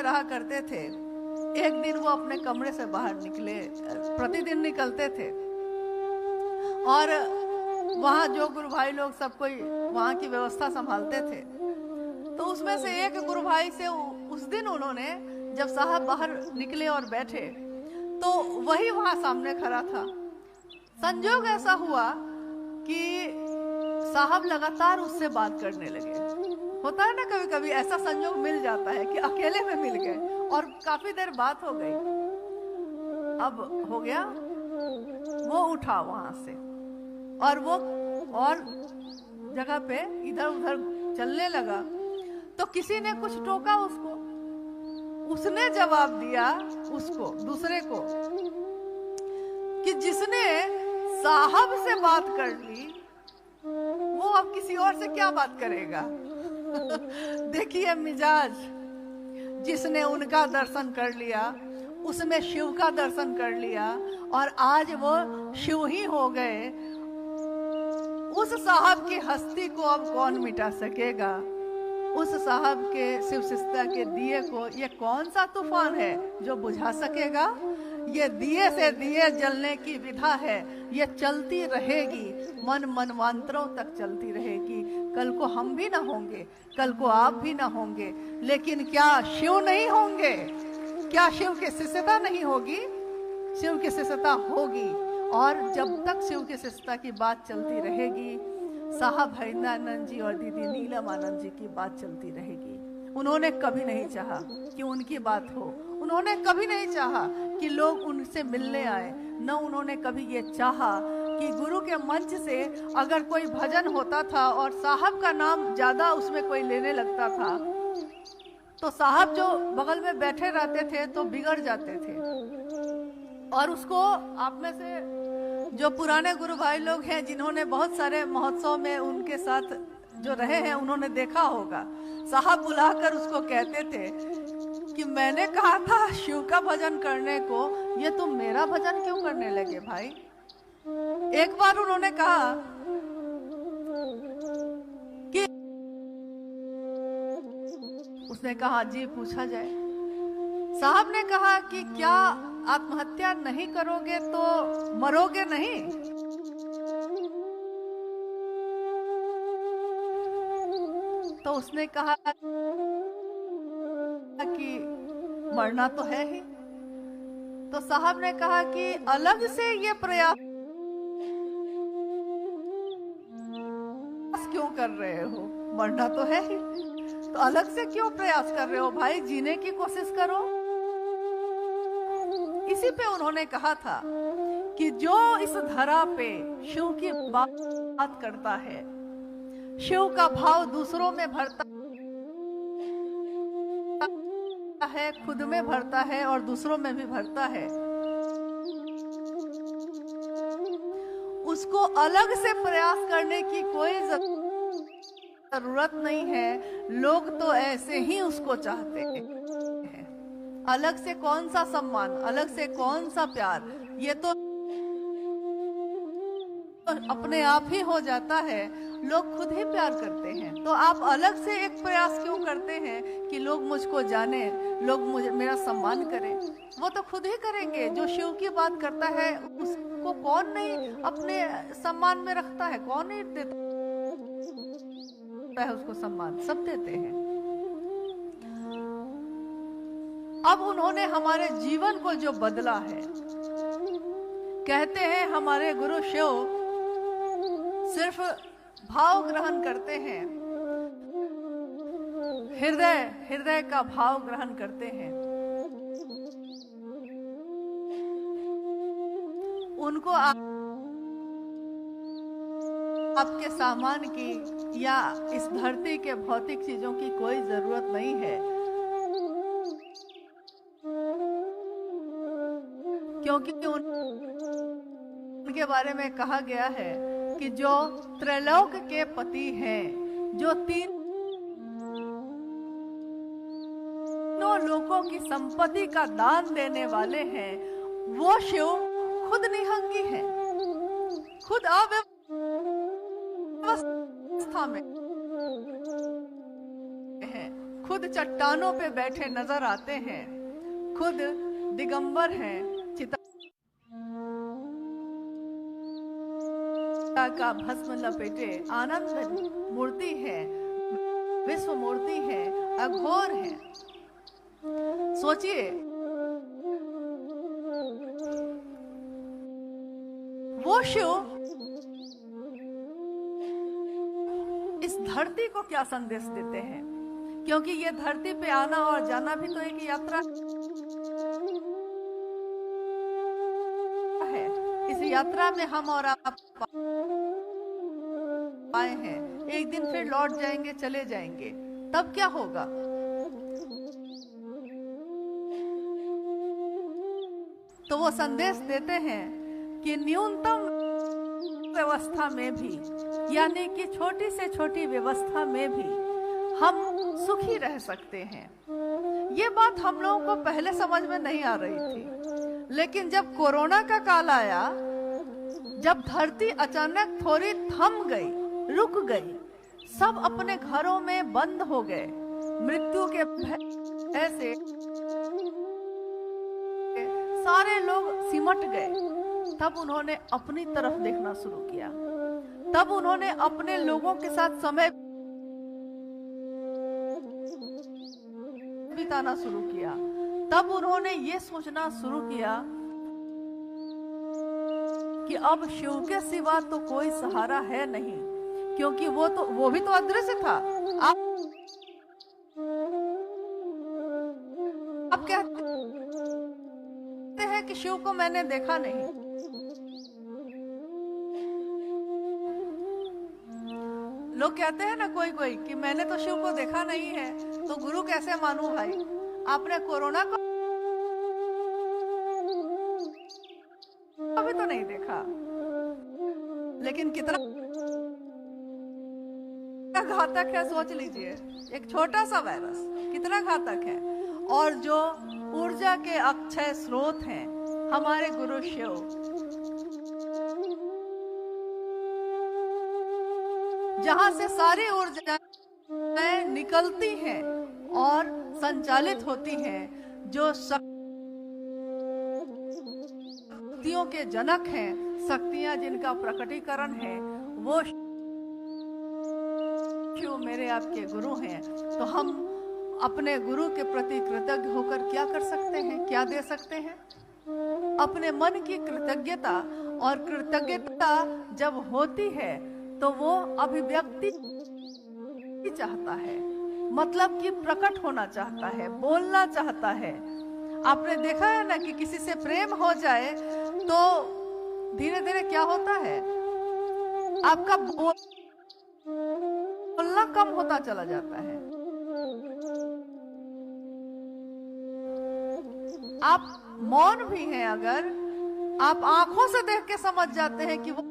रहा करते थे। एक दिन वो अपने कमरे से बाहर निकले, प्रतिदिन निकलते थे, और वहाँ जो गुरु भाई लोग सब कोई वहाँ की व्यवस्था संभालते थे, तो उसमें से एक गुरु भाई से उस दिन उन्होंने, जब साहब बाहर निकले और बैठे, तो वही वहाँ सामने खड़ा था। संजोग ऐसा हुआ कि साहब लगातार उससे बात करने लगे। होता है ना, कभी कभी ऐसा संजोग मिल जाता है कि अकेले में मिल गए और काफी देर बात हो गई। अब हो गया, वो उठा वहां से और वो और जगह पे इधर उधर चलने लगा, तो किसी ने कुछ टोका उसको। उसने जवाब दिया उसको, दूसरे को, कि जिसने साहब से बात कर ली वो अब किसी और से क्या बात करेगा। देखिए मिजाज, जिसने उनका दर्शन कर लिया, उसमें शिव का दर्शन कर लिया, और आज वो शिव ही हो गए। उस साहब की हस्ती को अब कौन मिटा सकेगा? उस साहब के शिव शिष्टा के दिए को ये कौन सा तूफान है जो बुझा सकेगा? ये दिए से दिए जलने की विधा है, ये चलती रहेगी, मन मनवांतरों तक चलती रहेगी। कल को हम भी ना होंगे, कल को आप भी ना होंगे, लेकिन क्या शिव नहीं होंगे? क्या शिव की शिष्यता नहीं होगी? शिव की शिष्यता होगी, और जब तक शिव की शिष्यता की बात चलती रहेगी, साहब हरिंद्रानंद जी और दीदी नीलम आनंद जी की बात चलती रहेगी। उन्होंने कभी नहीं चाहा कि उनकी बात हो, उन्होंने कभी नहीं चाहा कि लोग उनसे मिलने आए, न उन्होंने कभी ये चाहा कि गुरु के मंच से अगर कोई भजन होता था और साहब का नाम ज्यादा उसमें कोई लेने लगता था, तो साहब जो बगल में बैठे रहते थे तो बिगड़ जाते थे। और उसको आप में से जो पुराने गुरु भाई लोग हैं, जिन्होंने बहुत सारे महोत्सव में उनके साथ जो रहे हैं, उन्होंने देखा होगा, साहब बुलाकर उसको कहते थे कि मैंने कहा था शिव का भजन करने को, ये तुम मेरा भजन क्यों करने लगे भाई? एक बार उन्होंने कहा कि, उसने कहा जी पूछा जाए। साहब ने कहा कि क्या आत्महत्या नहीं करोगे तो मरोगे नहीं? तो उसने कहा कि मरना तो है ही। तो साहब ने कहा कि अलग से ये प्रयास क्यों कर रहे हो? मरना तो है ही, तो अलग से क्यों प्रयास कर रहे हो भाई? जीने की कोशिश करो। इसी पे उन्होंने कहा था कि जो इस धरा पे शिव की बात करता है, शिव का भाव दूसरों में भरता है, खुद में भरता है और दूसरों में भी भरता है, उसको अलग से प्रयास करने की कोई जरूरत नहीं है। लोग तो ऐसे ही उसको चाहते हैं। अलग से कौन सा सम्मान, अलग से कौन सा प्यार, ये तो अपने आप ही हो जाता है। लोग खुद ही प्यार करते हैं, तो आप अलग से एक प्रयास क्यों करते हैं कि लोग मुझको जाने, लोग मुझे मेरा सम्मान करें? वो तो खुद ही करेंगे। जो शिव की बात करता है उसको कौन नहीं अपने सम्मान में रखता है? कौन नहीं देता है उसको सम्मान? सब देते हैं। अब उन्होंने हमारे जीवन को जो बदला है, कहते हैं हमारे गुरु शिव सिर्फ भाव ग्रहण करते हैं, हृदय का भाव ग्रहण करते हैं। उनको आपके सामान की या इस धरती के भौतिक चीजों की कोई जरूरत नहीं है, क्योंकि उनके बारे में कहा गया है कि जो त्रैलोक के पति हैं, जो तीनों लोकों की संपत्ति का दान देने वाले हैं, वो शिव खुद निहंगी है, खुद अव्यवस्था में है, खुद चट्टानों पे बैठे नजर आते हैं, खुद दिगंबर हैं, चिता का भस्म लपेटे, आनंद मूर्ति है, विश्व मूर्ति है, अघोर है। सोचिए, वो शिव इस धरती को क्या संदेश देते हैं, क्योंकि ये धरती पे आना और जाना भी तो एक यात्रा है। इस यात्रा में हम और आप आए हैं, एक दिन फिर लौट जाएंगे, चले जाएंगे, तब क्या होगा? तो वो संदेश देते हैं कि न्यूनतम व्यवस्था में भी, यानी कि छोटी से छोटी व्यवस्था में भी हम सुखी रह सकते हैं। ये बात हम लोगों को पहले समझ में नहीं आ रही थी, लेकिन जब कोरोना का काल आया, जब धरती अचानक थोड़ी थम गई, रुक गई, सब अपने घरों में बंद हो गए, मृत्यु के भय से सारे लोग सिमट गए, तब उन्होंने अपनी तरफ देखना शुरू किया। तब उन्होंने अपने लोगों के साथ समय बिताना शुरू किया। तब उन्होंने ये सोचना शुरू किया कि अब शिव के सिवा तो कोई सहारा है नहीं, क्योंकि वो भी तो अदृश्य था। आप कहते हैं कि शिव को मैंने देखा नहीं। लोग कहते हैं ना कोई कोई कि मैंने तो शिव को देखा नहीं है, तो गुरु कैसे मानूं भाई? आपने कोरोना को अभी तो नहीं देखा, लेकिन कितना घातक है सोच लीजिए। एक छोटा सा वायरस कितना घातक है। और जो ऊर्जा के अक्षय स्रोत हैं हमारे गुरु शिव, जहां से सारी ऊर्जा निकलती हैं और संचालित होती हैं, जो शक्तियों के जनक हैं, शक्तियां जिनका प्रकटीकरण है, वो शिव मेरे आपके गुरु हैं। तो हम अपने गुरु के प्रति कृतज्ञ होकर क्या कर सकते हैं, क्या दे सकते हैं? अपने मन की कृतज्ञता, और कृतज्ञता जब होती है तो वो अभिव्यक्ति चाहता है, मतलब कि प्रकट होना चाहता है, बोलना चाहता है। आपने देखा है ना कि किसी से प्रेम हो जाए तो धीरे धीरे क्या होता है, आपका बोलना कम होता चला जाता है। आप मौन भी हैं, अगर आप आंखों से देख के समझ जाते हैं कि वो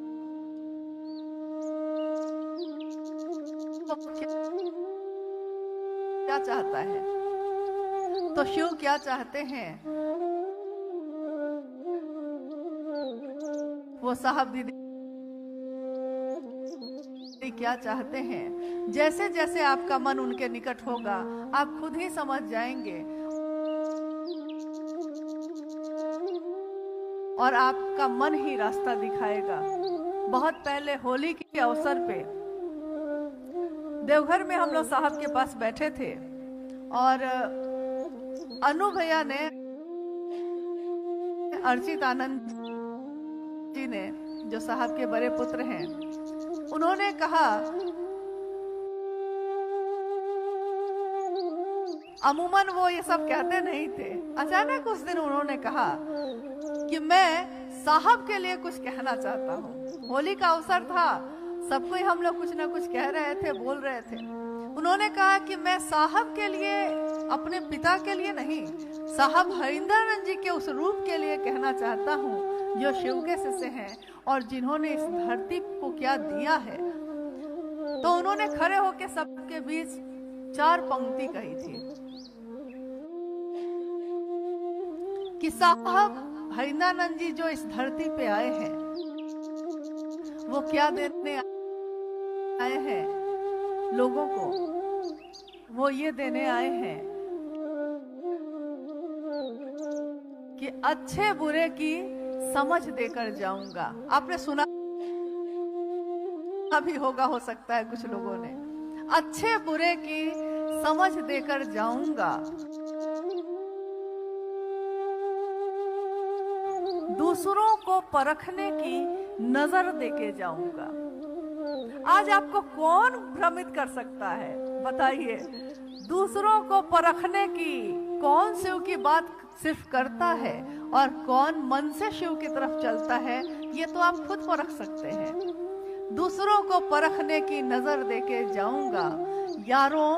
क्या चाहता है। तो शिव क्या चाहते हैं? वो साहब दीदी क्या चाहते हैं? जैसे जैसे आपका मन उनके निकट होगा, आप खुद ही समझ जाएंगे और आपका मन ही रास्ता दिखाएगा। बहुत पहले होली के अवसर पे देवघर में हम लोग साहब के पास बैठे थे, और अनु भैया ने, अर्चित आनंद जी ने, जो साहब के बड़े पुत्र हैं, उन्होंने कहा, अमूमन वो ये सब कहते नहीं थे, अचानक उस दिन उन्होंने कहा कि मैं साहब के लिए कुछ कहना चाहता हूँ। होली का अवसर था, सबको ही हम लोग कुछ ना कुछ कह रहे थे, बोल रहे थे। उन्होंने कहा कि मैं साहब के लिए, अपने पिता के लिए नहीं, साहब हरिंद्रानंद जी के उस रूप के लिए कहना चाहता हूँ, जो शिव के शिष्य हैं और जिन्होंने इस धरती को क्या दिया है। तो उन्होंने खड़े होकर सबके बीच 4 पंक्ति कही थी कि साहब हरिंद्रानंद जी जो इस धरती पे आए हैं, वो क्या देने आए हैं लोगों को। वो ये देने आए हैं कि अच्छे बुरे की समझ देकर जाऊंगा। आपने सुना भी होगा, हो सकता है कुछ लोगों ने। अच्छे बुरे की समझ देकर जाऊंगा, दूसरों को परखने की नजर देके जाऊंगा। आज आपको कौन भ्रमित कर सकता है, बताइए? दूसरों को परखने की कौन शिव की बात सिर्फ करता है और कौन मन से शिव की तरफ चलता है, ये तो आप खुद परख सकते हैं। दूसरों को परखने की नजर देके जाऊंगा। यारों,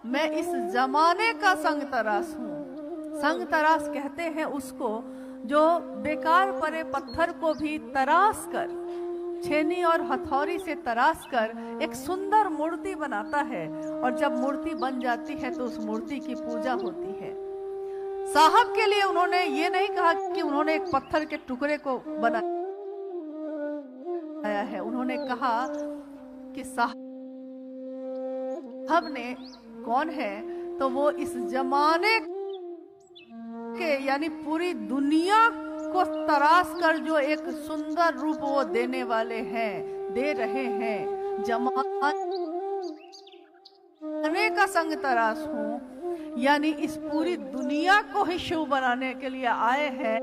मैं इस जमाने का संग तराश हूँ। संग तराश कहते हैं उसको जो बेकार पड़े पत्थर को भी तराश कर, छेनी और हथौड़ी से तराश कर एक सुंदर मूर्ति बनाता है, और जब मूर्ति बन जाती है तो उस मूर्ति की पूजा होती है। साहब के लिए उन्होंने ये नहीं कहा कि उन्होंने एक पत्थर के टुकड़े को बनाया है। उन्होंने कहा कि साहब ने कौन है, तो वो इस जमाने के यानी पूरी दुनिया को तराश कर जो एक सुंदर रूप वो देने वाले हैं, दे रहे हैं। जमाने का संग तराश हूँ, यानी इस पूरी दुनिया को ही शिव बनाने के लिए आए हैं।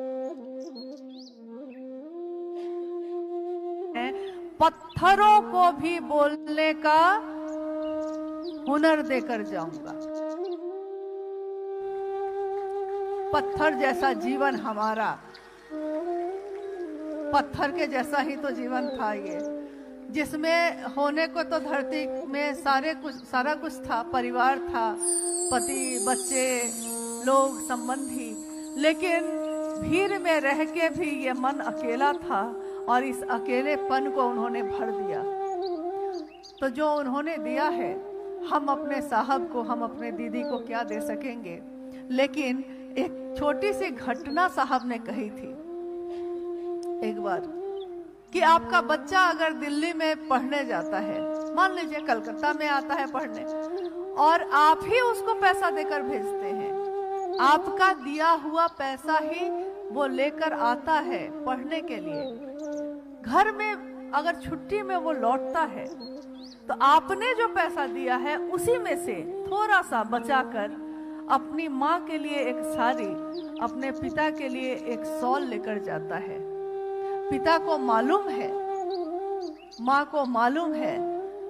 पत्थरों को भी बोलने का हुनर देकर जाऊंगा। पत्थर जैसा जीवन हमारा, पत्थर के जैसा ही तो जीवन था ये, जिसमें होने को तो धरती में सारा कुछ था। परिवार था, पति, बच्चे, लोग, संबंधी, लेकिन भीड़ में रह के भी ये मन अकेला था, और इस अकेलेपन को उन्होंने भर दिया। तो जो उन्होंने दिया है, हम अपने साहब को, हम अपने दीदी को क्या दे सकेंगे? लेकिन एक छोटी सी घटना साहब ने कही थी एक बार, कि आपका बच्चा अगर दिल्ली में पढ़ने जाता है, मान लीजिए कलकत्ता में आता है पढ़ने, और आप ही उसको पैसा देकर भेजते हैं, आपका दिया हुआ पैसा ही वो लेकर आता है पढ़ने के लिए। घर में अगर छुट्टी में वो लौटता है, तो आपने जो पैसा दिया है उसी में से थोड़ा सा बचाकर अपनी माँ के लिए एक साड़ी, अपने पिता के लिए एक शॉल लेकर जाता है। पिता को मालूम है, माँ को मालूम है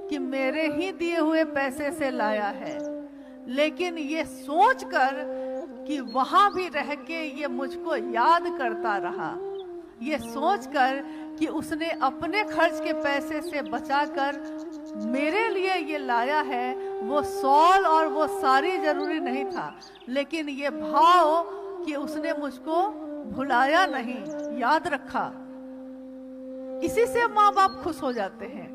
कि मेरे ही दिए हुए पैसे से लाया है, लेकिन ये सोचकर कि वहां भी रह के ये मुझको याद करता रहा, ये सोचकर कि उसने अपने खर्च के पैसे से बचाकर मेरे लिए ये लाया है। वो शॉल और वो साड़ी जरूरी नहीं था, लेकिन ये भाव कि उसने मुझको भुलाया नहीं, याद रखा। इसी से माँ बाप खुश हो जाते हैं।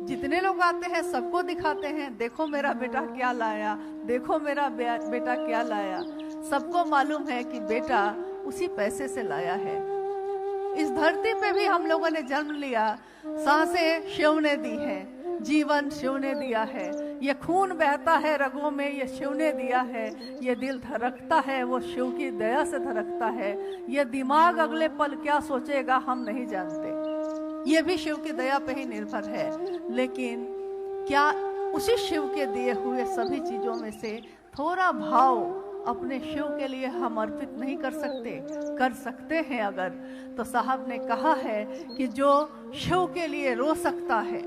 जितने लोग आते हैं सबको दिखाते हैं, देखो मेरा बेटा क्या लाया, देखो मेरा बेटा क्या लाया। सबको मालूम है कि बेटा उसी पैसे से लाया है। इस धरती पे भी हम लोगों ने जन्म लिया, सांसें शिव ने दी हैं, जीवन शिव ने दिया है, ये खून बहता है रगों में ये शिव ने दिया है, ये दिल धड़कता है वो शिव की दया से धड़कता है, ये दिमाग अगले पल क्या सोचेगा हम नहीं जानते, ये भी शिव की दया पे ही निर्भर है। लेकिन क्या उसी शिव के दिए हुए सभी चीजों में से थोड़ा भाव अपने शिव के लिए हम अर्पित नहीं कर सकते? कर सकते हैं अगर, तो साहब ने कहा है कि जो शिव के लिए रो सकता है,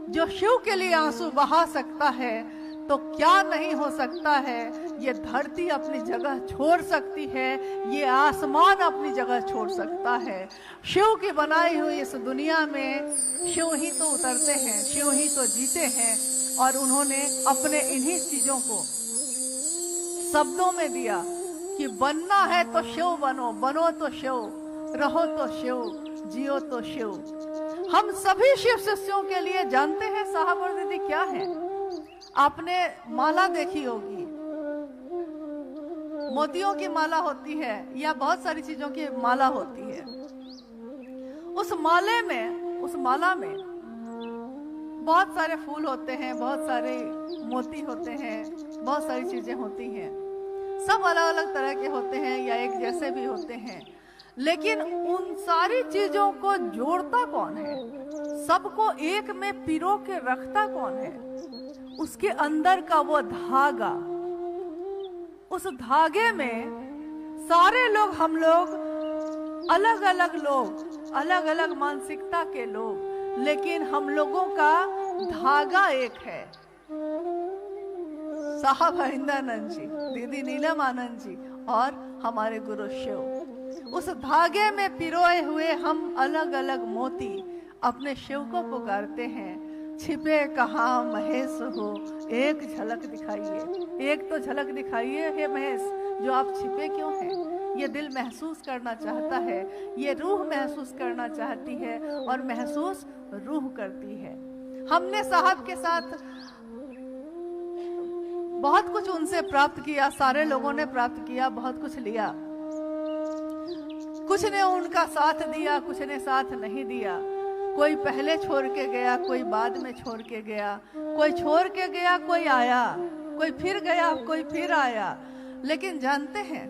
जो शिव के लिए आंसू बहा सकता है, तो क्या नहीं हो सकता है। ये धरती अपनी जगह छोड़ सकती है, ये आसमान अपनी जगह छोड़ सकता है। शिव की बनाई हुई इस दुनिया में शिव ही तो उतरते हैं, शिव ही तो जीते हैं, और उन्होंने अपने इन्हीं चीजों को शब्दों में दिया कि बनना है तो शिव बनो, बनो तो शिव, रहो तो शिव, जियो तो शिव। हम सभी शिव शिष्यों के लिए जानते हैं साहब और दीदी क्या है। आपने माला देखी होगी, मोतियों की माला होती है या बहुत सारी चीजों की माला होती है। उस माला में बहुत सारे फूल होते हैं, बहुत सारे मोती होते हैं, बहुत सारी चीजें होती हैं, सब अलग अलग तरह के होते हैं या एक जैसे भी होते हैं, लेकिन उन सारी चीजों को जोड़ता कौन है? सबको एक में पिरो के रखता कौन है? उसके अंदर का वो धागा, उस धागे में सारे लोग, हम लोग अलग अलग लोग, अलग अलग मानसिकता के लोग, लेकिन हम लोगों का धागा एक है। साहब हरिंदरानंद जी, दीदी नीलम आनंद जी और हमारे गुरु शिव, उस धागे में पिरोए हुए हम अलग अलग मोती अपने शिव को पुकारते हैं। छिपे कहाँ महेश हो, एक झलक दिखाइए, एक तो झलक दिखाइए हे महेश, जो आप छिपे क्यों हैं? ये दिल महसूस करना चाहता है, ये रूह महसूस करना चाहती है और महसूस रूह करती है। हमने साहब के साथ बहुत कुछ उनसे प्राप्त किया, सारे लोगों ने प्राप्त किया, बहुत कुछ लिया। कुछ ने उनका साथ दिया, कुछ ने साथ नहीं दिया। कोई पहले छोड़ के गया, कोई बाद में छोड़ के गया, कोई छोड़ के गया, कोई आया, कोई फिर गया, कोई फिर आया। लेकिन जानते हैं,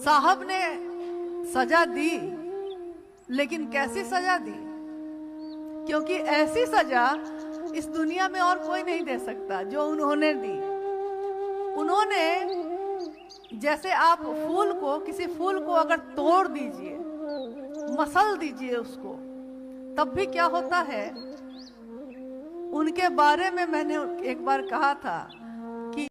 साहब ने सजा दी, लेकिन कैसी सजा दी? क्योंकि ऐसी सजा इस दुनिया में और कोई नहीं दे सकता जो उन्होंने दी। उन्होंने, जैसे आप फूल को, किसी फूल को अगर तोड़ दीजिए, मसल दीजिए उसको, तब भी क्या होता है? उनके बारे में मैंने एक बार कहा था,